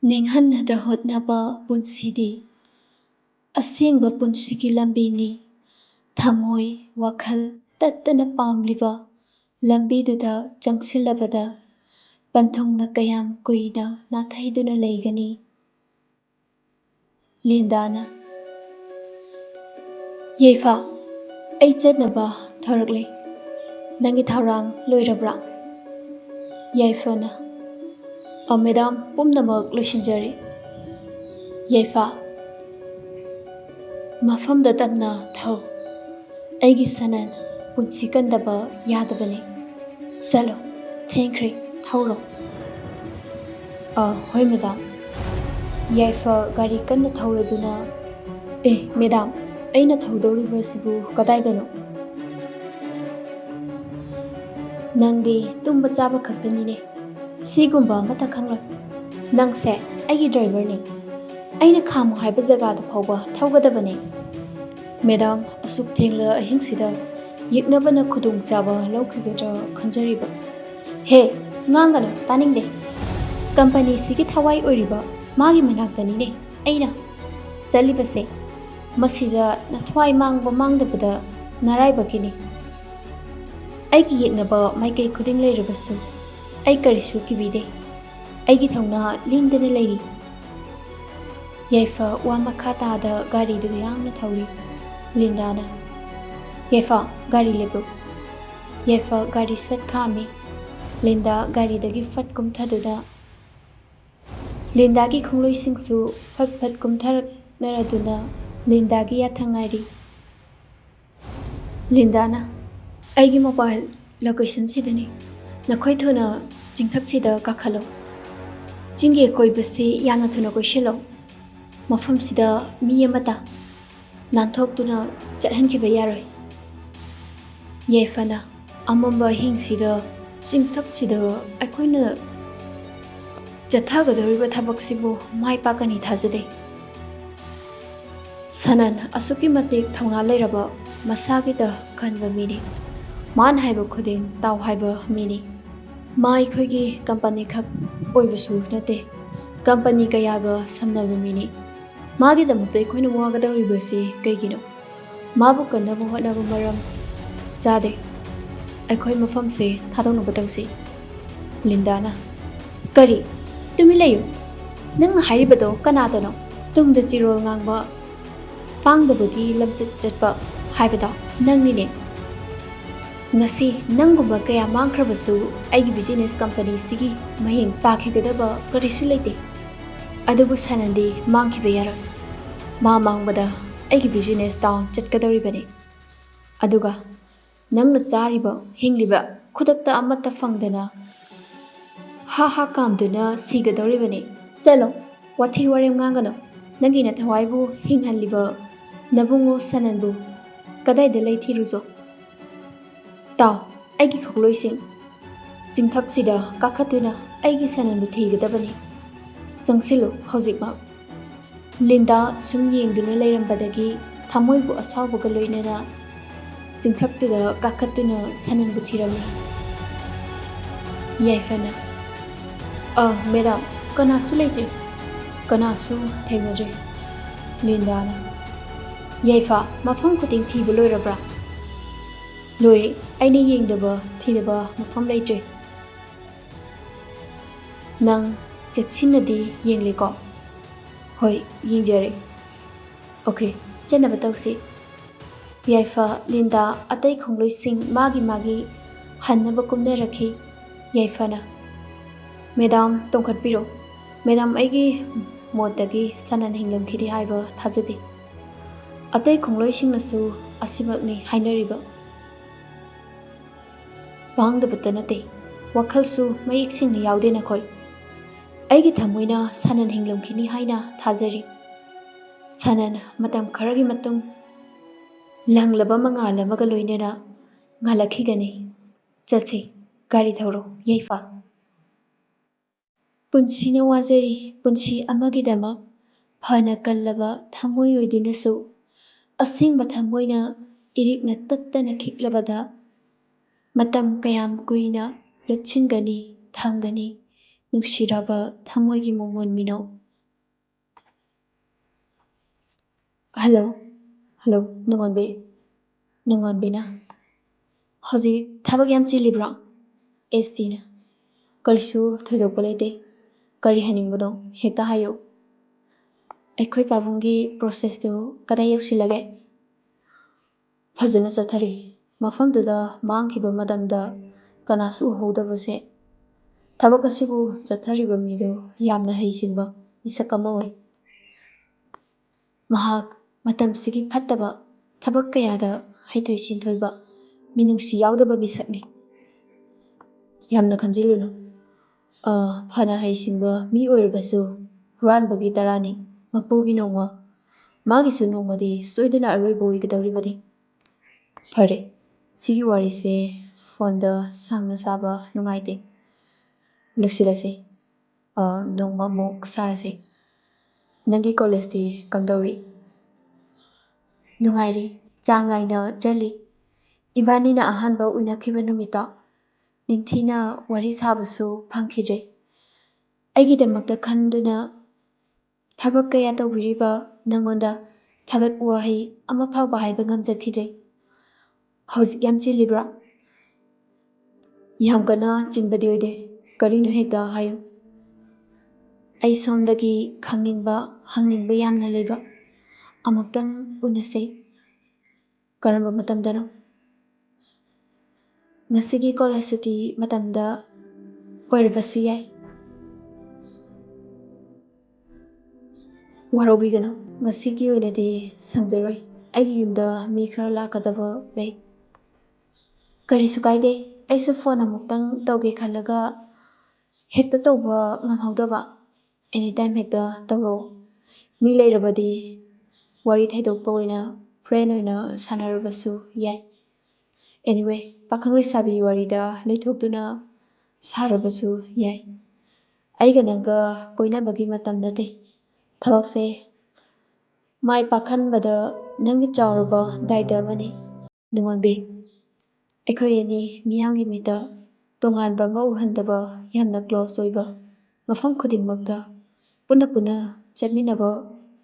ꯅꯤꯡꯍꯟꯅꯗ ꯍꯣꯠꯅꯕ ꯄꯨꯟꯁꯤꯗꯤ ꯑꯁꯦꯡꯕ ꯄꯨꯟꯁꯤꯒꯤ ꯂꯝꯕꯤꯅꯤ꯫ ꯊꯃꯣꯏ ꯋꯥꯈꯜ ꯇꯠꯇꯅ ꯄꯥꯝꯂꯤꯕ ꯂꯝꯕꯤꯗꯨꯗ ꯆꯪꯁꯤꯜꯂꯕꯗ ꯄꯟꯊꯨꯡꯅ ꯀꯌꯥꯝ ꯀꯨꯏꯅ ꯅꯥꯊꯩꯗꯨꯅ ꯂꯩꯒꯅꯤ? ꯂꯤꯟꯗꯥꯅ ꯌꯩꯐꯥ, ꯑꯩ ꯆꯠꯅꯕ ꯊꯣꯔꯛꯂꯦ꯫ ꯅꯪꯒꯤ ꯊꯧꯔꯥꯡ ꯂꯣꯏꯔꯕ꯭ꯔꯥ? ꯌꯥꯏꯐꯅ ꯃꯦꯗꯥꯝ, ꯄꯨꯝꯅꯃꯛ ꯂꯣꯏꯁꯤꯟꯖꯔꯦ꯫ ꯌꯩꯐꯥ, ꯃꯐꯝꯗ ꯇꯞꯅ ꯊꯧ꯫ ꯑꯩꯒꯤ ꯁꯅꯟ, ꯄꯨꯟꯁꯤ ꯀꯟꯗꯕ ꯌꯥꯗꯕꯅꯤ꯫ ꯆꯠꯂꯣ, ꯊꯦꯡꯈ꯭ꯔꯦ, ꯊꯧꯔꯣ꯫ ꯍꯣꯏ ꯃꯦꯗꯥꯝ꯫ ꯌꯥꯏꯐ ꯒꯥꯔꯤ ꯀꯟꯅ ꯊꯧꯔꯗꯨꯅ ꯃꯦꯗꯥꯝ, ꯑꯩꯅ ꯊꯧꯗꯧꯔꯤꯕꯁꯤꯕꯨ ꯀꯗꯥꯏꯗꯅꯣ? ꯅꯪꯗꯤ ꯇꯨꯝꯕ ꯆꯥꯕ ꯈꯛꯇꯅꯤꯅꯦ, ꯁꯤꯒꯨꯝꯕ ꯑꯃꯠꯇ ꯈꯪꯂꯣꯏ꯫ ꯅꯪꯁꯦ ꯑꯩꯒꯤ ꯗ꯭ꯔꯥꯏꯚꯔꯅꯤ, ꯑꯩꯅ ꯈꯥꯝꯃꯨ ꯍꯥꯏꯕ ꯖꯒꯥꯗꯨ ꯐꯥꯎꯕ ꯊꯧꯒꯗꯕꯅꯤ꯫ ꯃꯦꯗꯥꯝ, ꯑꯁꯨꯛ ꯊꯦꯡꯂ ꯑꯍꯤꯡꯁꯤꯗ ꯌꯦꯛꯅꯕꯅ ꯈꯨꯗꯣꯡꯆꯥꯕ ꯂꯧꯈꯤꯒꯗ꯭ꯔꯥ ꯈꯟꯖꯔꯤꯕ꯫ ꯍꯦ, ꯉꯥꯡꯒꯅꯨ, ꯇꯥꯅꯤꯡꯗꯦ꯫ ꯀꯝꯄꯅꯤꯁꯤꯒꯤ ꯊꯋꯥꯏ ꯑꯣꯏꯔꯤꯕ ꯃꯥꯒꯤ ꯃꯅꯥꯛꯇꯅꯤꯅꯦ ꯑꯩꯅ ꯆꯠꯂꯤꯕꯁꯦ꯫ ꯃꯁꯤꯗ ꯅꯊ꯭ꯋꯥꯏ ꯃꯥꯡꯕ ꯃꯥꯡꯗꯕꯗ ꯅꯔꯥꯏꯕꯛꯀꯤꯅꯤ꯫ ꯑꯩꯒꯤ ꯌꯦꯛꯅꯕ ꯃꯥꯏꯀꯩ ꯈꯨꯗꯤꯡ ꯂꯩꯔꯕꯁꯨ ꯑꯩ ꯀꯔꯤꯁꯨ ꯀꯤꯕꯤꯗꯦ꯫ ꯑꯩꯒꯤ ꯊꯧꯅꯥ ꯂꯦꯡꯗꯅ ꯂꯩꯔꯤ꯫ ꯌꯥꯏꯐ ꯋꯥ ꯃꯈꯥ ꯇꯥꯗ ꯒꯥꯔꯤꯗꯨ ꯌꯥꯡꯅ ꯊꯧꯔꯤ꯫ ꯂꯤꯟꯗꯥꯅ ꯌꯥꯏꯐ, ꯒꯥꯔꯤ ꯂꯦꯞꯄꯨ꯫ ꯌꯥꯏꯐ ꯒꯥꯔꯤ ꯁꯠ ꯈꯥꯝꯃꯤ꯫ ꯂꯤꯟꯗꯥ ꯒꯥꯔꯤꯗꯒꯤ ꯐꯠ ꯀꯨꯝꯊꯗꯨꯅ ꯂꯤꯟꯗꯥꯒꯤ ꯈꯣꯡꯂꯣꯏꯁꯤꯡꯁꯨ ꯐꯠ ꯐꯠ ꯀꯨꯝꯊꯅꯔꯗꯨꯅ ꯂꯤꯟꯗꯥꯒꯤ ꯌꯥꯊꯪ ꯉꯥꯏꯔꯤ꯫ ꯂꯤꯟꯗꯥꯅ ꯑꯩꯒꯤ ꯃꯣꯕꯥꯏꯜ ꯂꯣꯀꯦꯁꯟꯁꯤꯗꯅꯤ, ꯅꯈꯣꯏ ꯊꯨꯅ ꯆꯤꯡꯊꯛꯁꯤꯗ ꯀꯥꯈꯠꯂꯣ꯫ ꯆꯤꯡꯒꯤ ꯑꯀꯣꯏꯕꯁꯤ ꯌꯥꯝꯅ ꯊꯨꯅ ꯀꯣꯏꯁꯤꯜꯂꯣ꯫ ꯃꯐꯝꯁꯤꯗ ꯃꯤ ꯑꯃꯠꯇ ꯅꯥꯟꯊꯣꯛꯇꯨꯅ ꯆꯠꯍꯟꯈꯤꯕ ꯌꯥꯔꯣꯏ꯫ ꯌꯥꯏꯐꯅ ꯑꯃꯝꯕ ꯑꯍꯤꯡꯁꯤꯗ ꯆꯤꯡꯊꯛꯁꯤꯗ ꯑꯩꯈꯣꯏꯅ ꯆꯠꯊꯒꯗꯧꯔꯤꯕ ꯊꯕꯛꯁꯤꯕꯨ ꯃꯥꯏ ꯄꯥꯛꯀꯅꯤ ꯊꯥꯖꯗꯦ꯫ ꯁꯅꯟ ꯑꯁꯨꯛꯀꯤ ꯃꯇꯤꯛ ꯊꯧꯅꯥ ꯂꯩꯔꯕ ꯃꯁꯥꯒꯤꯗ ꯈꯟꯕ ꯃꯤꯅꯤ꯫ ꯃꯥꯅ ꯍꯥꯏꯕ ꯈꯨꯗꯤꯡ ꯇꯥꯎ ꯍꯥꯏꯕ ꯃꯤꯅꯤ꯫ ꯃꯥ ꯑꯩꯈꯣꯏꯒꯤ ꯀꯝꯄꯅꯤ ꯈꯛ ꯑꯣꯏꯕꯁꯨ ꯅꯠꯇꯦ, ꯀꯝꯄꯅꯤ ꯀꯌꯥꯒ ꯁꯝꯅꯕ ꯃꯤꯅꯤ꯫ ꯃꯥꯒꯤꯗꯃꯛꯇ ꯑꯩꯈꯣꯏꯅ ꯋꯥꯒꯗꯧꯔꯤꯕꯁꯤ ꯀꯩꯒꯤꯅꯣ? ꯃꯥꯕꯨ ꯀꯟꯅꯕ ꯍꯣꯠꯅꯕ ꯃꯔꯝ ꯆꯥꯗꯦ꯫ ꯑꯩꯈꯣꯏ ꯃꯐꯝꯁꯦ ꯊꯥꯗꯣꯛꯅꯕ ꯇꯧꯁꯤ꯫ ꯂꯤꯟꯗꯥꯅ ꯀꯔꯤ? ꯇꯨꯃꯤꯟ ꯂꯩꯌꯨ꯫ ꯅꯪꯅ ꯍꯥꯏꯔꯤꯕꯗꯣ ꯀꯅꯥꯗꯅꯣ? ꯇꯨꯡꯗ ꯆꯤꯔꯣꯜ ꯉꯥꯡꯕ, ꯄꯥꯡꯗꯕꯒꯤ ꯂꯝꯆꯠ ꯆꯠꯄ ꯍꯥꯏꯕꯗꯣ ꯅꯪꯅꯤꯅꯦ꯫ ꯉꯁꯤ ꯅꯪꯒꯨꯝꯕ ꯀꯌꯥ ꯃꯥꯡꯈ꯭ꯔꯕꯁꯨ ꯑꯩꯒꯤ ꯕꯤꯖꯤꯅꯦꯁ ꯀꯝꯄꯅꯤꯁꯤꯒꯤ ꯃꯍꯤꯡ ꯇꯥꯈꯤꯒꯗꯕ ꯀꯔꯤꯁꯨ ꯂꯩꯇꯦ꯫ ꯑꯗꯨꯕꯨ ꯁꯅꯟꯗꯤ ꯃꯥꯡꯈꯤꯕ ꯌꯥꯔꯣꯏ꯫ ꯃꯥ ꯃꯥꯡꯕꯗ ꯑꯩꯒꯤ ꯕꯤꯖꯤꯅꯦꯁ ꯗꯥꯎꯟ ꯆꯠꯀꯗꯧꯔꯤꯕꯅꯤ꯫ ꯑꯗꯨꯒ ꯅꯪꯅ ꯆꯥꯔꯤꯕ ꯍꯤꯡꯂꯤꯕ ꯈꯨꯗꯛꯇ ꯑꯃꯠꯇ ꯐꯪꯗꯅ ꯍꯥ ꯀꯥꯝꯗꯨꯅ ꯁꯤꯒꯗꯧꯔꯤꯕꯅꯤ꯫ ꯆꯠꯂꯣ, ꯋꯥꯊꯤ ꯋꯥꯔꯦꯝ ꯉꯥꯡꯒꯅꯨ꯫ ꯅꯪꯒꯤ ꯅꯊꯋꯥꯏꯕꯨ ꯍꯤꯡꯍꯜꯂꯤꯕ ꯅꯕꯨꯡꯉꯣ ꯁꯅꯟꯕꯨ ꯀꯗꯥꯏꯗ ꯂꯩꯊꯤꯔꯨꯆꯣ? ꯇꯥꯎ, ꯑꯩꯒꯤ ꯈꯣꯡꯂꯣꯏꯁꯤꯡ, ꯆꯤꯡꯊꯛꯁꯤꯗ ꯀꯥꯈꯠꯇꯨꯅ ꯑꯩꯒꯤ ꯁꯅꯟꯕꯨ ꯊꯤꯒꯗꯕꯅꯤ꯫ ꯆꯪꯁꯤꯜꯂꯨ ꯍꯧꯖꯤꯛꯃꯛ꯫ ꯂꯤꯟꯗꯥ ꯁꯨꯝ ꯌꯦꯡꯗꯨꯅ ꯂꯩꯔꯝꯕꯗꯒꯤ ꯊꯃꯣꯏꯕꯨ ꯑꯁꯥꯎꯕꯒ ꯂꯣꯏꯅꯅ ꯆꯤꯡꯊꯛꯇꯨꯗ ꯀꯥꯈꯠꯇꯨꯅ ꯁꯅꯟꯕꯨ ꯊꯤꯔꯝꯃꯤ꯫ ꯌꯥꯏꯐꯅ ꯃꯦꯗꯥꯝ, ꯀꯅꯥꯁꯨ ꯂꯩꯇ꯭ꯔꯤ, ꯀꯅꯥꯁꯨ ꯊꯦꯡꯅꯗ꯭ꯔꯤ꯫ ꯂꯤꯟꯗꯥꯅ ꯌꯥꯏꯐ, ꯃꯐꯝ ꯈꯨꯗꯤꯡ ꯊꯤꯕ ꯂꯣꯏꯔꯕ꯭ꯔꯥ? ꯂꯣꯏꯔꯦ, ꯑꯩꯅ ꯌꯦꯡꯗꯕ ꯊꯤꯗꯕ ꯃꯐꯝ ꯂꯩꯇ꯭ꯔꯤ꯫ ꯅꯪ ꯆꯦꯛꯁꯤꯟꯅꯗꯤ ꯌꯦꯡꯂꯦꯀꯣ? ꯍꯣꯏ, ꯌꯦꯡꯖꯔꯦ꯫ ꯑꯣꯀꯦ, ꯆꯠꯅꯕ ꯇꯧꯁꯤ꯫ ꯌꯥꯏꯐ, ꯂꯤꯟꯗꯥ, ꯑꯇꯩ ꯈꯣꯡꯂꯣꯏꯁꯤꯡ ꯃꯥꯒꯤ ꯍꯟꯅꯕ ꯀꯨꯝꯅꯔꯛꯈꯤ꯫ ꯌꯥꯏꯐꯅ ꯃꯦꯗꯥꯝ, ꯇꯣꯡꯈꯠꯄꯤꯔꯣ꯫ ꯃꯦꯗꯥꯝ, ꯑꯩꯒꯤ ꯃꯣꯠꯇꯒꯤ ꯁꯅꯟ ꯍꯤꯡꯂꯝꯈꯤꯗꯦ ꯍꯥꯏꯕ ꯊꯥꯖꯗꯦ꯫ ꯑꯇꯩ ꯈꯣꯡꯂꯣꯏꯁꯤꯡꯅꯁꯨ ꯑꯁꯤꯃꯛꯅꯤ ꯍꯥꯏꯅꯔꯤꯕ꯫ ꯄꯥꯡꯗꯕꯇ ꯅꯠꯇꯦ, ꯋꯥꯈꯜꯁꯨ ꯃꯌꯦꯛ ꯁꯦꯡꯅ ꯌꯥꯎꯗꯦ ꯅꯈꯣꯏ꯫ ꯑꯩꯒꯤ ꯊꯃꯣꯏꯅ ꯁꯅꯟ ꯍꯤꯡꯂꯝꯈꯤꯅꯤ ꯍꯥꯏꯅ ꯊꯥꯖꯔꯤ꯫ ꯁꯅꯟ ꯃꯇꯝ ꯈꯔꯒꯤ ꯃꯇꯨꯡ ꯂꯪꯂꯕ ꯃꯉꯥꯜ ꯑꯃꯒ ꯂꯣꯏꯅꯅ ꯉꯥꯜꯂꯛꯈꯤꯒꯅꯤ꯫ ꯆꯠꯁꯤ, ꯒꯥꯔꯤ ꯊꯧꯔꯣ ꯌꯥꯏꯐ꯫ ꯄꯨꯟꯁꯤꯅ ꯋꯥꯖꯔꯤ, ꯄꯨꯟꯁꯤ ꯑꯃꯒꯤꯗꯃꯛ ꯐꯅ ꯀꯜꯂꯕ ꯊꯃꯣꯏ ꯑꯣꯏꯗꯨꯅꯁꯨ ꯑꯁꯦꯡꯕ ꯊꯃꯣꯏꯅ ꯏꯔꯤꯛꯅ ꯇꯠꯇꯅ ꯈꯤꯛꯂꯕꯗ ꯃꯇꯝ ꯀꯌꯥꯝ ꯀꯨꯏꯅ ꯂꯨꯠꯁꯤꯟꯒꯅꯤ ꯊꯝꯒꯅꯤ ꯅꯨꯡꯁꯤꯔꯕ ꯊꯃꯣꯏꯒꯤ ꯃꯣꯃꯣꯟ ꯃꯤꯅꯧ. ꯍꯜꯂꯣ ꯍꯜꯂꯣ ꯅꯨꯡꯉꯣꯟꯕꯤꯅ ꯍꯧꯖꯤꯛ ꯊꯕꯛ ꯌꯥꯝ ꯆꯤꯜꯂꯤꯕ꯭ꯔꯣ? ꯑꯦꯁꯇꯤꯅ ꯀꯔꯤꯁꯨ ꯊꯣꯏꯗꯣꯛꯄ ꯂꯩꯇꯦ. ꯀꯔꯤ ꯍꯥꯏꯅꯤꯡꯕꯅꯣ ꯍꯦꯛꯇ ꯍꯥꯏꯌꯨ. ꯑꯩꯈꯣꯏ ꯄꯥꯕꯨꯡꯒꯤ ꯄ꯭ꯔꯣꯁꯦꯁꯇꯨ ꯀꯗꯥꯏ ꯌꯧꯁꯤꯜꯂꯒꯦ? ꯐꯖꯅ ꯆꯠꯊꯔꯤ. ꯃꯐꯝꯗꯨꯗ ꯃꯥꯡꯈꯤꯕ ꯃꯇꯝꯗ ꯀꯅꯥꯁꯨ ꯎꯍꯧꯗꯕꯁꯦ ꯊꯕꯛ ꯑꯁꯤꯕꯨ ꯆꯠꯊꯔꯤꯕ ꯃꯤꯗꯨ ꯌꯥꯝꯅ ꯍꯩꯁꯤꯡꯕ ꯃꯤꯁꯛ ꯑꯃ ꯑꯣꯏ. ꯃꯍꯥꯛ ꯃꯇꯝꯁꯤꯒꯤ ꯐꯠꯇꯕ ꯊꯕꯛ ꯀꯌꯥꯗ ꯍꯩꯊꯣꯏ ꯁꯤꯡꯊꯣꯏꯕ ꯃꯤꯅꯨꯡꯁꯤ ꯌꯥꯎꯗꯕ ꯃꯤꯁꯛꯅꯤ. ꯌꯥꯝꯅ ꯈꯟꯖꯤꯜꯂꯨꯅꯨ. ꯐꯅ ꯍꯩꯁꯤꯡꯕ ꯃꯤ ꯑꯣꯏꯔꯕꯁꯨ ꯍꯨꯔꯥꯟꯕꯒꯤ ꯇꯔꯥꯅꯤ ꯃꯄꯨꯒꯤ ꯅꯣꯡꯃ. ꯃꯥꯒꯤꯁꯨ ꯅꯣꯡꯃꯗꯤ ꯁꯣꯏꯗꯅ ꯑꯔꯣꯏꯕ ꯑꯣꯏꯒꯗꯧꯔꯤꯕꯅꯤ. ꯐꯔꯦ, ꯁꯤꯒꯤ ꯋꯥꯔꯤꯁꯦ ꯐꯣꯟꯗ ꯁꯥꯡꯅ ꯁꯥꯕ ꯅꯨꯡꯉꯥꯏꯇꯦ. ꯂꯣꯏꯁꯤꯜꯂꯁꯤ. ꯅꯣꯡꯃ ꯑꯃꯨꯛ ꯁꯥꯔꯁꯤ. ꯅꯪꯒꯤ ꯀꯣꯂꯦꯖꯇꯤ ꯀꯝꯗꯧꯔꯤ? ꯅꯨꯡꯉꯥꯏꯔꯤ. ꯆꯥꯡ ꯅꯥꯏꯅ ꯆꯠꯂꯤ. ꯏꯕꯥꯅꯤꯅ ꯑꯍꯥꯟꯕ ꯎꯅꯈꯤꯕ ꯅꯨꯃꯤꯠꯇꯣ ꯅꯤꯡꯊꯤꯅ ꯋꯥꯔꯤ ꯁꯥꯕꯁꯨ ꯐꯪꯈꯤꯗ꯭ꯔꯦ. ꯑꯩꯒꯤꯗꯃꯛꯇ ꯈꯟꯗꯨꯅ ꯊꯕꯛ ꯀꯌꯥ ꯇꯧꯕꯤꯔꯤꯕ ꯅꯪꯉꯣꯟꯗ ꯊꯥꯒꯠ ꯋꯥꯍꯩ ꯑꯃ ꯐꯥꯎꯕ ꯍꯥꯏꯕ ꯉꯝꯖꯈꯤꯗ꯭ꯔꯦ. ꯍꯧꯖꯤꯛ ꯌꯥꯝ ꯆꯤꯜꯂꯤꯕ꯭ꯔꯥ? ꯌꯥꯝ ꯀꯟꯅ ꯆꯤꯟꯕꯗꯤ ꯑꯣꯏꯗꯦ. ꯀꯔꯤꯅꯣ ꯍꯦꯛꯇ ꯍꯥꯏꯌꯨ. ꯑꯩ ꯁꯣꯝꯗꯒꯤ ꯈꯪꯅꯤꯡꯕ ꯍꯪꯅꯤꯡꯕ ꯌꯥꯝꯅ ꯂꯩꯕ. ꯑꯃꯨꯛꯇꯪ ꯎꯅꯁꯦ. ꯀꯔꯝꯕ ꯃꯇꯝꯗꯅꯣ? ꯉꯁꯤꯒꯤ ꯀꯣꯂꯦꯖ ꯁꯨꯇꯤ ꯃꯇꯝꯗ ꯑꯣꯏꯔꯕꯁꯨ ꯌꯥꯏ. ꯋꯥꯔꯧꯕꯤꯒꯅꯨ. ꯉꯁꯤꯒꯤ ꯑꯣꯏꯅꯗꯤ ꯁꯪꯖꯔꯣꯏ. ꯑꯩꯒꯤ ꯌꯨꯝꯗ ꯃꯤ ꯈꯔ ꯂꯥꯛꯀꯗꯕ ꯂꯩ. ꯀꯔꯤꯁꯨ ꯀꯥꯏꯗꯦ. ꯑꯩꯁꯨ ꯐꯣꯟ ꯑꯃꯨꯛꯇꯪ ꯇꯧꯒꯦ ꯈꯜꯂꯒ ꯍꯦꯛꯇ ꯇꯧꯕ ꯉꯝꯍꯧꯗꯕ. ꯑꯦꯅꯤꯇꯥꯏꯝ ꯍꯦꯛꯇ ꯇꯧꯔꯛꯑꯣ. ꯃꯤ ꯂꯩꯔꯕꯗꯤ ꯋꯥꯔꯤ ꯊꯩꯗꯣꯛꯄ ꯑꯣꯏꯅ ꯐ꯭ꯔꯦꯟ ꯑꯣꯏꯅ ꯁꯥꯟꯅꯔꯕꯁꯨ ꯌꯥꯏ. ꯑꯦꯅꯤꯋꯦ, ꯄꯥꯈꯪ ꯂꯩꯁꯥꯕꯤ ꯋꯥꯔꯤꯗ ꯂꯩꯊꯣꯛꯇꯨꯅ ꯁꯥꯔꯕꯁꯨ ꯌꯥꯏ. ꯑꯩꯒ ꯅꯪꯒ ꯀꯣꯏꯅꯕꯒꯤ ꯃꯇꯝ ꯅꯠꯇꯦ. ꯊꯕꯛꯁꯦ ꯃꯥꯏ ꯄꯥꯛꯍꯟꯕꯗ ꯅꯪꯒꯤ ꯆꯥꯎꯔꯕ ꯗꯥꯏꯇ ꯑꯃꯅꯤ. ꯅꯨꯡꯉꯣꯟꯕꯤ, ꯑꯩꯈꯣꯏ ꯑꯅꯤ ꯃꯤꯌꯥꯝꯒꯤ ꯃꯤꯠꯇ ꯇꯣꯉꯥꯟꯕ ꯑꯃ ꯎꯍꯟꯗꯕ ꯌꯥꯝꯅ ꯀ꯭ꯂꯣꯁ ꯑꯣꯏꯕ, ꯃꯐꯝ ꯈꯨꯗꯤꯡꯃꯛꯇ ꯄꯨꯟꯅ ꯆꯠꯃꯤꯟꯅꯕ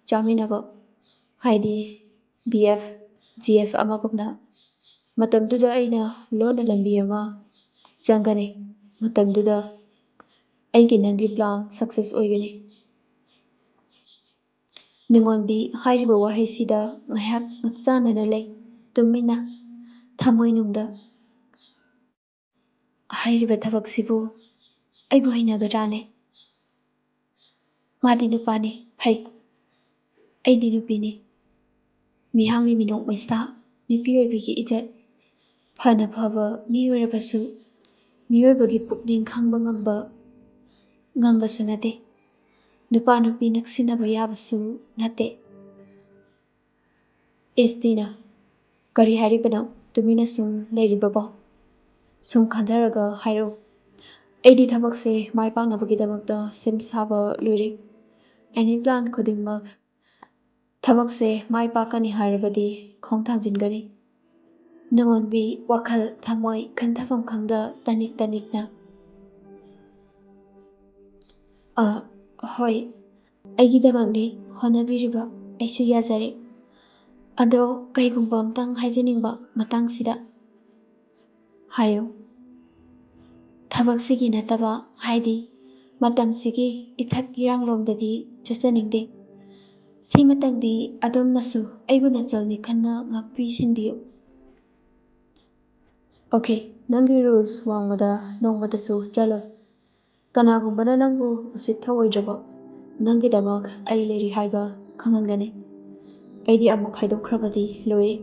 ꯆꯥꯃꯤꯟꯅꯕ, ꯍꯥꯏꯗꯤ BF GF ꯑꯃꯒꯨꯝꯅ. ꯃꯇꯝꯗꯨꯗ ꯑꯩꯅ ꯂꯣꯟꯅ ꯂꯝꯕꯤ ꯑꯃ ꯆꯪꯒꯅꯤ. ꯃꯇꯝꯗꯨꯗ ꯑꯩꯒꯤ ꯅꯪꯒꯤ ꯄ꯭ꯂꯥꯟ ꯁꯛꯁꯦꯁ ꯑꯣꯏꯒꯅꯤ. ꯅꯨꯡꯉꯣꯟꯕꯤ ꯍꯥꯏꯔꯤꯕ ꯋꯥꯍꯩꯁꯤꯗ ꯉꯥꯏꯍꯥꯛ ꯉꯛꯆꯥꯟꯅꯅ ꯂꯩ ꯇꯨꯃꯤꯟꯅ ꯊꯃꯣꯏꯅꯨꯡꯗ. ꯍꯥꯏꯔꯤꯕ ꯊꯕꯛꯁꯤꯕꯨ ꯑꯩꯕꯨ ꯍꯩꯅꯒꯗ꯭ꯔꯥꯅꯦ? ꯃꯥꯗꯤ ꯅꯨꯄꯥꯅꯤ, ꯐꯩ. ꯑꯩꯗꯤ ꯅꯨꯄꯤꯅꯤ. ꯃꯤꯌꯥꯝꯒꯤ ꯃꯤꯅꯣꯛ ꯃꯩꯁꯥ, ꯅꯨꯄꯤ ꯑꯣꯏꯕꯤꯒꯤ ꯏꯖꯠ. ꯐꯅ ꯐꯕ ꯃꯤ ꯑꯣꯏꯔꯕꯁꯨ ꯃꯤꯑꯣꯏꯕꯒꯤ ꯄꯨꯛꯅꯤꯡ ꯈꯪꯕ ꯉꯝꯕꯁꯨ ꯅꯠꯇꯦ. ꯅꯨꯄꯥ ꯅꯨꯄꯤ ꯅꯛꯁꯤꯟꯅꯕ ꯌꯥꯕꯁꯨ ꯅꯠꯇꯦ. ꯑꯦꯁꯇꯤꯅ ꯀꯔꯤ ꯍꯥꯏꯔꯤꯕꯅꯣ? ꯇꯨꯃꯤꯟꯅ ꯁꯨꯝ ꯂꯩꯔꯤꯕꯕꯣ? ꯁꯨꯝ ꯈꯟꯊꯔꯒ ꯍꯥꯏꯔꯛꯎ. ꯑꯩꯗꯤ ꯊꯕꯛꯁꯦ ꯃꯥꯏ ꯄꯥꯛꯅꯕꯒꯤꯗꯃꯛꯇ ꯁꯦꯝ ꯁꯥꯕ ꯂꯣꯏꯔꯦ. ꯑꯦꯅꯤ ꯄ꯭ꯂꯥꯟ ꯈꯨꯗꯤꯡꯃꯛ ꯊꯕꯛꯁꯦ ꯃꯥꯏ ꯄꯥꯛꯀꯅꯤ ꯍꯥꯏꯔꯕꯗꯤ ꯈꯣꯡ ꯊꯥꯡꯖꯤꯟꯒꯅꯤ. ꯅꯨꯡꯉꯣꯟꯕꯤ ꯋꯥꯈꯜ ꯊꯃꯣꯏ ꯈꯟꯊꯐꯝ ꯈꯪꯗ ꯇꯅꯤꯛꯅ. ꯍꯣꯏ, ꯑꯩꯒꯤꯗꯃꯛꯅꯤ ꯍꯣꯠꯅꯕꯤꯔꯤꯕ. ꯑꯩꯁꯨ ꯌꯥꯖꯔꯦ. ꯑꯗꯣ ꯀꯩꯒꯨꯝꯕ ꯑꯝꯇꯪ ꯍꯥꯏꯖꯅꯤꯡꯕ ꯃꯇꯥꯡꯁꯤꯗ. ꯍꯥꯏꯌꯨ. ꯊꯕꯛꯁꯤꯒꯤ ꯅꯠꯇꯕ, ꯍꯥꯏꯗꯤ ꯃꯇꯝꯁꯤꯒꯤ ꯏꯊꯛ ꯏꯔꯥꯡꯂꯣꯝꯗꯗꯤ ꯆꯠꯆꯅꯤꯡꯗꯦ. ꯁꯤꯃꯇꯪꯗꯤ ꯑꯗꯣꯝꯅꯁꯨ ꯑꯩꯕꯨ ꯅꯆꯜꯅꯤ ꯈꯟꯅ ꯉꯥꯛꯄꯤ ꯁꯦꯟꯕꯤꯌꯨ. ꯑꯣꯀꯦ, ꯅꯪꯒꯤ ꯔꯨꯜꯁ ꯋꯥꯡꯃꯗ ꯅꯣꯡꯃꯇꯁꯨ ꯆꯠꯂꯣꯏ. ꯀꯅꯥꯒꯨꯝꯕꯅ ꯅꯪꯕꯨ ꯎꯁꯤꯠ ꯊꯑꯣꯏꯗ꯭ꯔꯕ ꯅꯪꯒꯤꯗꯃꯛ ꯑꯩ ꯂꯩꯔꯤ ꯍꯥꯏꯕ ꯈꯪꯍꯟꯒꯅꯤ. ꯑꯩꯗꯤ ꯑꯃꯨꯛ ꯍꯥꯏꯗꯣꯛꯈ꯭ꯔꯕꯗꯤ ꯂꯣꯏꯔꯦ.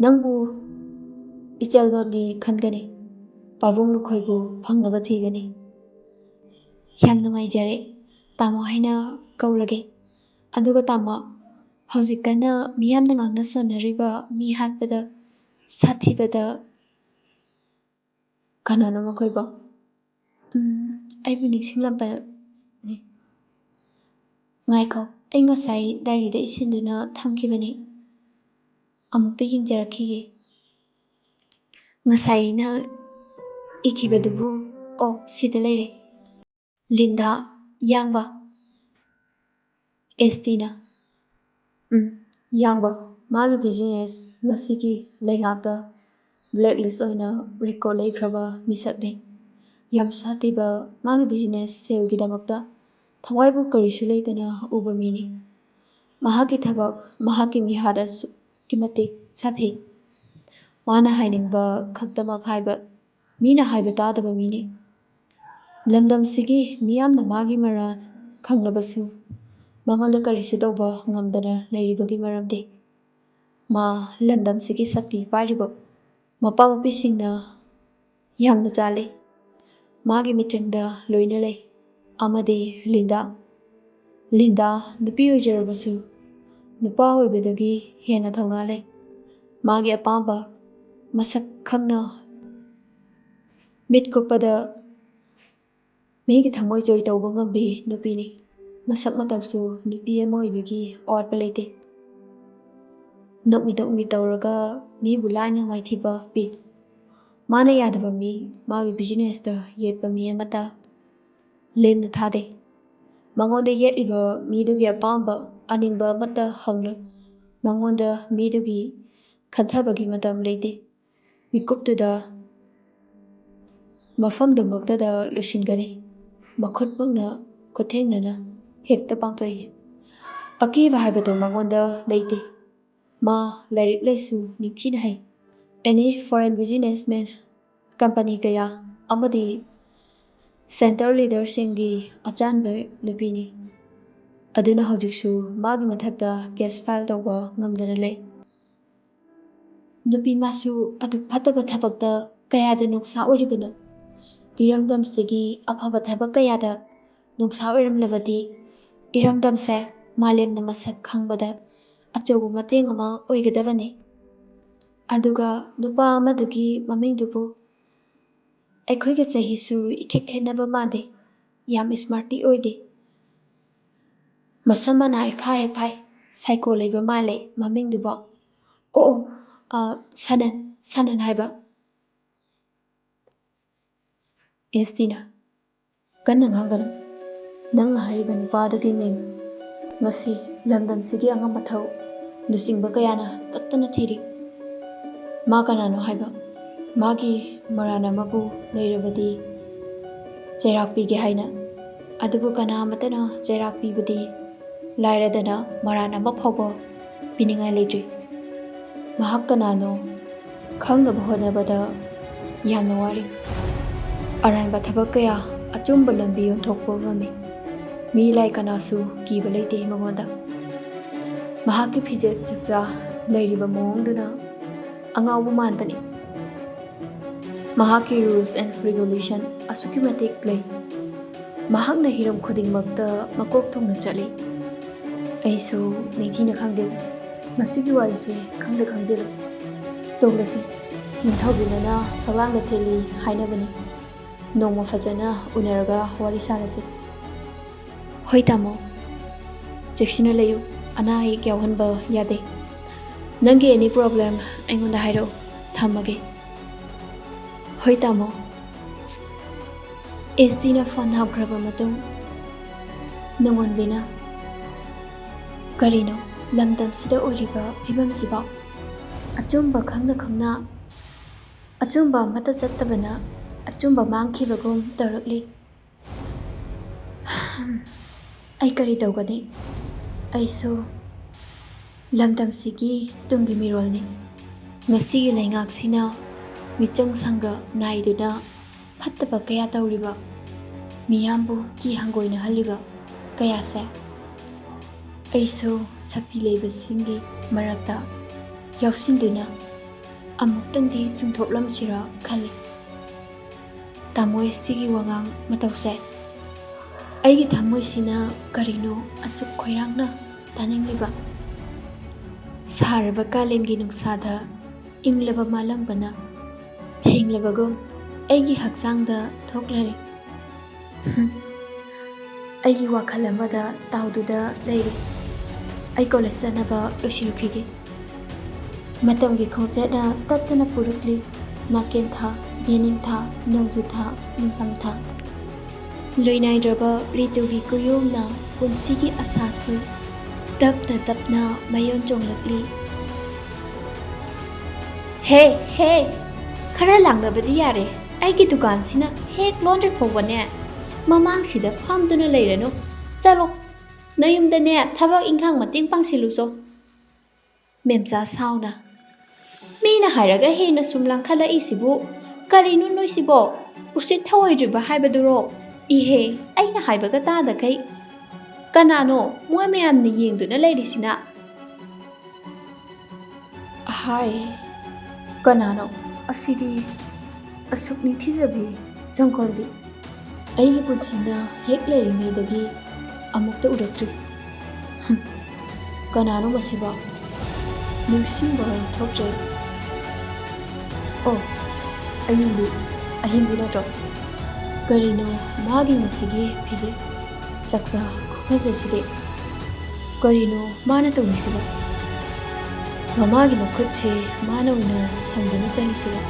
ꯅꯪꯕꯨ ꯏꯆꯦꯜꯃꯛꯅꯤ ꯈꯟꯒꯅꯤ. ꯄꯥꯕꯨꯡ ꯂꯨꯈꯣꯏꯕꯨ ꯐꯪꯅꯕ ꯊꯤꯒꯅꯤ. ꯌꯥꯝ ꯅꯨꯡꯉꯥꯏꯖꯔꯦ. ꯇꯥꯃꯣ ꯍꯥꯏꯅ ꯀꯧꯔꯒꯦ. ꯑꯗꯨꯒ ꯇꯥꯃꯣ, ꯍꯧꯖꯤꯛ ꯀꯟꯅ ꯃꯤꯌꯥꯝꯅ ꯉꯥꯡꯅ ꯁꯣꯟꯅꯔꯤꯕ ꯃꯤ ꯍꯥꯠꯄꯗ ꯁꯥꯊꯤꯕꯗ ꯀꯅꯥꯅꯣ ꯃꯈꯣꯏꯕꯣ? ꯑꯩꯕꯨ ꯅꯤꯡꯁꯤꯡꯂꯝꯕꯅꯤ. ꯉꯥꯏꯈꯣ, ꯑꯩ ꯉꯁꯥꯏ ꯗꯥꯏꯔꯤꯗ ꯏꯁꯤꯟꯗꯨꯅ ꯊꯝꯈꯤꯕꯅꯤ꯫ ꯑꯃꯨꯛꯇ ꯌꯦꯡꯖꯔꯛꯈꯤꯒꯦ꯫ ꯉꯁꯥꯏ ꯑꯩꯅ 이키ꯕꯗꯨꯕꯨ 시다 ꯂꯩꯔꯦ. ꯂꯤꯟꯗꯥ ꯌꯥꯡꯕ. 에스티나 ꯌꯥꯡꯕ ꯃꯥꯒꯤ ꯕꯤꯖꯤꯅꯦꯁ ꯉꯁꯤꯒꯤ ꯂꯩꯉꯥꯛꯇ ꯕ꯭ꯂꯦꯛꯂꯤꯁ ꯑꯣꯏꯅ ꯔꯦꯀꯣꯔꯗ ꯂꯩꯈ꯭ꯔꯕ ꯃꯤꯁꯛꯅꯤ. ꯌꯥꯝ ꯁꯥꯊꯤꯕ ꯃꯥꯒꯤ ꯕꯤꯖꯤꯅꯦꯁ ꯁꯦꯜꯒꯤꯗꯃꯛꯇ ꯊꯋꯥꯏꯕꯨ ꯀꯔꯤꯁꯨ ꯂꯩꯇꯅ ꯎꯕ ꯃꯤꯅꯤ. ꯃꯍꯥꯛꯀꯤ ꯊꯕꯛ ꯃꯍꯥꯛꯀꯤ ꯃꯤꯍꯥꯠ ꯑꯁꯨꯛꯀꯤ ꯃꯇꯤꯛ ꯁꯥꯊꯤ. ꯃꯥꯅ ꯍꯥꯏꯅꯤꯡꯕ ꯈꯛꯇꯃꯛ ꯍꯥꯏꯕ, ꯃꯤꯅ ꯍꯥꯏꯕ ꯇꯥꯗꯕ ꯃꯤꯅꯤ. ꯂꯝꯗꯝꯁꯤꯒꯤ ꯃꯤꯌꯥꯝꯅ ꯃꯥꯒꯤ ꯃꯔꯥꯜ ꯈꯪꯂꯕꯁꯨ ꯃꯉꯣꯟꯗ ꯀꯔꯤꯁꯨ ꯇꯧꯕ ꯉꯝꯗꯅ ꯂꯩꯔꯤꯕꯒꯤ ꯃꯔꯝꯗꯤ ꯃꯥ ꯂꯝꯗꯝꯁꯤꯒꯤ ꯁꯛꯇꯤ ꯄꯥꯏꯔꯤꯕ ꯃꯄꯥ ꯃꯄꯤꯁꯤꯡꯅ ꯌꯥꯝꯅ ꯆꯥꯜꯂꯤ. ꯃꯥꯒꯤ ꯃꯤꯆꯪꯗ ꯂꯣꯏꯅ ꯂꯩ. ꯑꯃꯗꯤ ꯂꯤꯟꯗꯥ ꯅꯨꯄꯤ ꯑꯣꯏꯖꯔꯕꯁꯨ ꯅꯨꯄꯥ ꯑꯣꯏꯕꯗꯒꯤ ꯍꯦꯟꯅ ꯊꯧꯅꯥ ꯂꯩ. ꯃꯥꯒꯤ ꯑꯄꯥꯝꯕ ꯃꯁꯛ ꯈꯪꯅ ꯃꯤꯠ ꯀꯨꯞꯄꯗ ꯃꯤꯒꯤ ꯊꯃꯣꯏ ꯖꯣꯏ ꯇꯧꯕ ꯉꯝꯕꯤ ꯅꯨꯄꯤꯅꯤ. ꯃꯁꯛ ꯃꯇꯧꯁꯨ ꯅꯨꯄꯤ ꯑꯃ ꯑꯣꯏꯕꯒꯤ ꯑꯋꯥꯠꯄ ꯂꯩꯇꯦ. ꯅꯣꯛꯃꯤ ꯇꯧꯔꯒ ꯃꯤꯕꯨ ꯂꯥꯏꯅ ꯃꯥꯏꯊꯤꯕ ꯄꯤ. ꯃꯥꯅ ꯌꯥꯗꯕ ꯃꯤ, ꯃꯥꯒꯤ ꯕꯤꯖꯤꯅꯦꯁꯇ ꯌꯦꯠꯄ ꯃꯤ ꯑꯃꯠꯇ ꯂꯦꯝꯅ ꯊꯥꯗꯦ. ꯃꯉꯣꯟꯗ ꯌꯦꯠꯂꯤꯕ ꯃꯤꯗꯨꯒꯤ ꯑꯄꯥꯝꯕ ꯑꯅꯤꯡꯕ ꯑꯃꯠꯇ ꯍꯪꯂꯣꯏ. ꯃꯉꯣꯟꯗ ꯃꯤꯗꯨꯒꯤ ꯈꯟꯊꯕꯒꯤ ꯃꯇꯝ ꯂꯩꯇꯦ. ꯃꯤꯀꯨꯞꯇꯨꯗ ꯃꯐꯝꯗꯨꯃꯛꯇꯗ ꯂꯣꯏꯁꯤꯟꯒꯅꯤ. ꯃꯈꯨꯠꯃꯛꯅ ꯈꯨꯠꯊꯦꯡꯅꯅ ꯍꯦꯛꯇ ꯄꯥꯡꯊꯣꯛꯏ. ꯑꯀꯤꯕ ꯍꯥꯏꯕꯗꯨ ꯃꯉꯣꯟꯗ ꯂꯩꯇꯦ. ꯃꯥ ꯂꯥꯏꯔꯤꯛ ꯂꯥꯏꯁꯨ ꯅꯤꯡꯊꯤꯅ ꯍꯩ. ꯑꯦꯅꯤ ꯐꯣꯔꯦꯟ ꯕꯤꯖꯤꯅꯦꯁꯃꯦꯟ ꯀꯝꯄꯅꯤ ꯀꯌꯥ ꯑꯃꯗꯤ ꯁꯦꯟꯇꯔ ꯂꯤꯗꯔꯁꯤꯡꯒꯤ ꯑꯆꯥꯟꯕ ꯅꯨꯄꯤꯅꯤ. ꯑꯗꯨꯅ ꯍꯧꯖꯤꯛꯁꯨ ꯃꯥꯒꯤ ꯃꯊꯛꯇ ꯀꯦꯁ ꯐꯥꯏꯜ ꯇꯧꯕ ꯉꯝꯗꯅ ꯂꯩ. ꯅꯨꯄꯤ ꯃꯥꯁꯨ ꯑꯗꯨꯛ ꯐꯠꯇꯕ ꯊꯕꯛꯇ ꯀꯌꯥꯗ ꯅꯨꯡꯁꯥ ꯑꯣꯏꯔꯤꯕꯅꯣ? ꯏꯔꯝꯗꯝꯁꯤꯒꯤ ꯑꯐꯕ ꯊꯕꯛ ꯀꯌꯥꯗ ꯅꯨꯡꯁꯥ ꯑꯣꯏꯔꯝꯂꯕꯗꯤ ꯏꯔꯝꯗꯝꯁꯦ ꯃꯥꯂꯦꯝꯅ ꯃꯁꯛ ꯈꯪꯕꯗ ꯑꯆꯧꯕ ꯃꯇꯦꯡ ꯑꯃ ꯑꯣꯏꯒꯗꯕꯅꯤ. ꯑꯗꯨꯒ ꯅꯨꯄꯥ ꯑꯃꯗꯨꯒꯤ ꯃꯃꯤꯡꯗꯨꯕꯨ ꯑꯩꯈꯣꯏꯒ ꯆꯍꯤꯁꯨ ꯏꯈꯦꯠ ꯈꯦꯠꯅꯕ ꯃꯥꯟꯗꯦ. ꯌꯥꯝ ꯁ꯭ꯃꯥꯔꯇꯤ ꯑꯣꯏꯗꯦ. ꯃꯁꯝ ꯃꯅꯥ ꯏꯐꯥ ꯍꯦꯛ ꯐꯥꯏ. ꯁꯥꯏꯀꯣ ꯂꯩꯕ ꯃꯥꯜꯂꯦ ꯃꯃꯤꯡꯗꯨꯕꯣ. ꯁꯅꯟ ꯍꯥꯏꯕ. ꯑꯦꯁꯇꯤꯅ ꯀꯟꯅ ꯉꯥꯡꯒꯅꯨ. ꯅꯪꯅ ꯍꯥꯏꯔꯤꯕ ꯅꯨꯄꯥꯗꯨꯒꯤ ꯃꯤꯡ ꯉꯁꯤ ꯂꯝꯗꯝꯁꯤꯒꯤ ꯑꯉꯝ ꯑꯊꯧ ꯂꯨꯆꯤꯡꯕ ꯀꯌꯥꯅ ꯇꯠꯇꯅ ꯊꯤꯔꯤ. ꯃꯥ ꯀꯅꯥꯅꯣ ꯍꯥꯏꯕ? ꯃꯥꯒꯤ ꯃꯔꯥꯟ ꯑꯃꯕꯨ ꯂꯩꯔꯕꯗꯤ ꯆꯩꯔꯥꯛ ꯄꯤꯒꯦ ꯍꯥꯏꯅ. ꯑꯗꯨꯕꯨ ꯀꯅꯥ ꯑꯃꯠꯇꯅ ꯆꯩꯔꯥꯛ ꯄꯤꯕꯗꯤ ꯂꯥꯏꯔꯗꯅ ꯃꯔꯥꯟ ꯑꯃ ꯐꯥꯎꯕ ꯄꯤꯅꯤꯡꯉꯥꯏ ꯂꯩꯇ꯭ꯔꯤ. ꯃꯍꯥꯛ ꯀꯅꯥꯅꯣ ꯈꯪꯅꯕ ꯍꯣꯠꯅꯕꯗ ꯌꯥꯝꯅ ꯋꯥꯔꯤ. ꯑꯔꯥꯟꯕ ꯊꯕꯛ ꯀꯌꯥ ꯑꯆꯨꯝꯕ ꯂꯝꯕꯤ ꯑꯣꯟꯊꯣꯛꯄ ꯉꯝꯃꯤ. ꯃꯤ ꯂꯥꯏ ꯀꯅꯥꯁꯨ ꯀꯤꯕ ꯂꯩꯇꯦ ꯃꯉꯣꯟꯗ. ꯃꯍꯥꯛꯀꯤ ꯐꯤꯖꯦꯠ ꯆꯛꯆꯥ ꯂꯩꯔꯤꯕ ꯃꯑꯣꯡꯗꯨꯅ ꯑꯉꯥꯎꯕ ꯃꯥꯟꯕꯅꯤ. ꯃꯍꯥꯛꯀꯤ ꯔꯨꯜꯁ ꯑꯦꯟ ꯔꯤꯒꯨꯂꯦꯁꯟ ꯑꯁꯨꯛꯀꯤ ꯃꯇꯤꯛ ꯂꯩ. ꯃꯍꯥꯛꯅ ꯍꯤꯔꯝ ꯈꯨꯗꯤꯡꯃꯛꯇ ꯃꯀꯣꯛ ꯊꯣꯡꯅ ꯆꯠꯂꯤ. ꯑꯩꯁꯨ ꯅꯤꯡꯊꯤꯅ ꯈꯪꯗꯦꯗ. ꯃꯁꯤꯒꯤ ꯋꯥꯔꯤꯁꯦ ꯈꯪꯖꯤꯜꯂꯨ. ꯇꯨꯡꯗꯁꯦ ꯅꯤꯡꯊꯧꯕꯤꯃꯅ ꯐꯛꯂꯥꯡꯗ ꯊꯦꯠꯂꯤ ꯍꯥꯏꯅꯕꯅꯤ. ꯅꯣꯡꯃ ꯐꯖꯅ ꯎꯅꯔꯒ ꯋꯥꯔꯤ ꯁꯥꯔꯁꯤ. ꯍꯣꯏ ꯇꯥꯃꯣ. ꯆꯦꯛꯁꯤꯟꯅ ꯂꯩꯌꯨ. ꯑꯅꯥ ꯑꯌꯦꯛ ꯌꯥꯎꯍꯟꯕ ꯌꯥꯗꯦ. ꯅꯪꯒꯤ ꯑꯦꯅꯤ ꯄ꯭ꯔꯣꯕ꯭ꯂꯦꯝ ꯑꯩꯉꯣꯟꯗ ꯍꯥꯏꯔꯛꯎ. ꯊꯝꯃꯒꯦ. ꯍꯣꯏ ꯇꯥꯃꯣ. ꯑꯦꯁꯇꯤꯅ ꯐꯣꯟ ꯊꯝꯈ꯭ꯔꯕ ꯃꯇꯨꯡ ꯅꯣꯡꯉꯣꯟꯕꯤꯅ ꯀꯔꯤꯅꯣ ꯂꯝꯗꯝꯁꯤꯗ ꯑꯣꯏꯔꯤꯕ ꯐꯤꯕꯝꯁꯤꯕꯣ? ꯑꯆꯨꯝꯕ ꯈꯪꯅ ꯑꯆꯨꯝꯕ ꯑꯃꯠꯇ ꯆꯠꯇꯕꯅ ꯑꯆꯨꯝꯕ ꯃꯥꯡꯈꯤꯕꯒꯨꯝ ꯇꯧꯔꯛꯂꯤ. ꯑꯩ ꯀꯔꯤ ꯇꯧꯒꯅꯤ? ꯑꯩꯁꯨ ꯂꯝꯗꯝꯁꯤꯒꯤ ꯇꯨꯡꯒꯤ ꯃꯤꯔꯣꯜꯅꯤ. ꯉꯁꯤꯒꯤ ꯂꯩꯉꯥꯛꯁꯤꯅ ꯃꯤꯆꯪ ꯁꯪꯒ ꯅꯥꯏꯗꯨꯅ ꯐꯠꯇꯕ ꯀꯌꯥ ꯇꯧꯔꯤꯕ, ꯃꯤꯌꯥꯝꯕꯨ ꯀꯤ ꯍꯪꯒꯣꯏꯅꯍꯜꯂꯤꯕ ꯀꯌꯥꯁꯦ ꯑꯩꯁꯨ ꯁꯛꯇꯤ ꯂꯩꯕꯁꯤꯡꯒꯤ ꯃꯔꯛꯇ ꯌꯥꯎꯁꯤꯟꯗꯨꯅ ꯑꯃꯨꯛꯇꯪꯗꯤ ꯆꯨꯝꯊꯣꯛꯂꯝꯁꯤꯔꯥ ꯈꯜꯂꯤ. ꯇꯥꯃꯣ ꯑꯦꯁꯇꯤꯒꯤ ꯋꯥꯉꯥꯡ ꯃꯇꯧꯁꯦ ꯑꯩꯒꯤ ꯊꯃꯣꯏꯁꯤꯅ ꯀꯔꯤꯅꯣ ꯑꯁꯨꯛ ꯈꯣꯏꯔꯥꯡꯅ ꯇꯥꯅꯤꯡꯂꯤꯕ. ꯁꯥꯔꯕ ꯀꯥꯂꯦꯟꯒꯤ ꯅꯨꯡꯁꯥꯗ ꯏꯪꯂꯕ ꯃꯥꯂꯪꯕꯅ ꯊꯦꯡꯂꯕꯒꯨꯝ ꯑꯩꯒꯤ ꯍꯛꯆꯥꯡꯗ ꯊꯣꯛꯂꯔꯤ. ꯑꯩꯒꯤ ꯋꯥꯈꯜ ꯑꯃꯗ ꯇꯥꯎꯗꯨꯗ ꯂꯩꯔꯤ. ꯑꯩ ꯀꯣꯂꯦꯖ ꯆꯠꯅꯕ ꯂꯣꯏꯁꯤꯜꯂꯨꯈꯤꯒꯦ ꯃꯇꯝꯒꯤ ꯈꯣꯡꯆꯠꯅ ꯇꯞꯇꯅ ꯄꯨꯔꯛꯂꯤ ꯅꯥꯀꯦꯟ ꯊꯥ ꯌꯦꯅꯤꯡ ꯊꯥ ꯅꯣꯡꯖꯨ ꯊꯥ ꯅꯤꯡꯊꯝ ꯊꯥ ꯂꯣꯏꯅꯥꯏꯗ꯭ꯔꯕ ꯔꯤꯇꯨꯒꯤ ꯀꯨꯌꯣꯝꯅ ꯄꯨꯟꯁꯤꯒꯤ ꯑꯁꯥꯁꯨ ꯇꯞꯅ ꯇꯞꯅ ꯃꯌꯣꯟ ꯆꯣꯡꯂꯛꯂꯤ ꯍꯦ ꯈꯔ ꯂꯥꯡꯅꯕꯗꯤ ꯌꯥꯔꯦ ꯑꯩꯒꯤ ꯗꯨꯀꯥꯟꯁꯤꯅ ꯍꯦꯛ ꯂꯣꯟꯗ꯭ꯔꯤ ꯐꯥꯎꯕꯅꯦ ꯃꯃꯥꯡꯁꯤꯗ ꯐꯝꯗꯨꯅ ꯂꯩꯔꯅꯨ ꯆꯠꯂꯣ ꯅꯌꯨꯝꯗꯅꯦ ꯊꯕꯛ ꯏꯪꯈꯥꯡ ꯃꯇꯦꯡ ꯄꯥꯡꯁꯤꯜꯂꯨꯆꯣ ꯃꯦꯝꯆꯥ ꯁꯥꯎꯅ ꯃꯤꯅ ꯍꯥꯏꯔꯒ ꯍꯦꯟꯅ ꯁꯨꯝ ꯂꯥꯡꯈꯠꯂꯛꯏꯁꯤꯕꯨ ꯀꯔꯤꯅꯣ ꯅꯣꯏꯁꯤꯕꯣ ꯎꯁꯤꯠ ꯊꯑꯣꯏꯗ꯭ꯔꯤꯕ ꯍꯥꯏꯕꯗꯨꯔꯣ ꯏꯍꯦ ꯑꯩꯅ ꯍꯥꯏꯕꯒ ꯇꯥꯗꯈꯩ ꯀꯅꯥꯅꯣ ꯃꯣꯏ ꯃꯌꯥꯝꯅ ꯌꯦꯡꯗꯨꯅ ꯂꯩꯔꯤꯁꯤꯅ ꯍꯥꯏ ꯀꯅꯥꯅꯣ ꯑꯁꯤꯗꯤ ꯑꯁꯨꯛ ꯅꯤꯡꯊꯤꯖꯕꯤ ꯖꯪꯈꯣꯜꯗꯤ ꯑꯩꯒꯤ ꯄꯨꯟꯁꯤꯅ ꯍꯦꯛ ꯂꯩꯔꯤꯉꯩꯗꯒꯤ ꯑꯃꯨꯛꯇ ꯎꯔꯛꯇ꯭ꯔꯤ ꯀꯅꯥꯅꯣ ꯃꯁꯤꯕꯣ ꯅꯤꯡꯁꯤꯡꯕ ꯊꯣꯛꯇ꯭ꯔꯦ ꯑꯣ ꯑꯍꯤꯡꯕꯤ ꯅꯠꯇ꯭ꯔꯣ ꯀꯔꯤꯅꯣ ꯃꯥꯒꯤ ꯉꯁꯤꯒꯤ ꯐꯤꯖꯦꯠ ꯆꯥꯛꯆꯥ ꯈꯨꯐꯖꯁꯤꯗꯤ ꯀꯔꯤꯅꯣ ꯃꯥꯅ ꯇꯧꯔꯤꯁꯤꯕꯣ ꯃꯃꯥꯒꯤ ꯃꯈꯨꯠꯁꯦ ꯃꯥꯅ ꯑꯣꯏꯅ ꯁꯝꯗꯨꯅ ꯆꯠꯂꯤꯁꯤꯕꯣ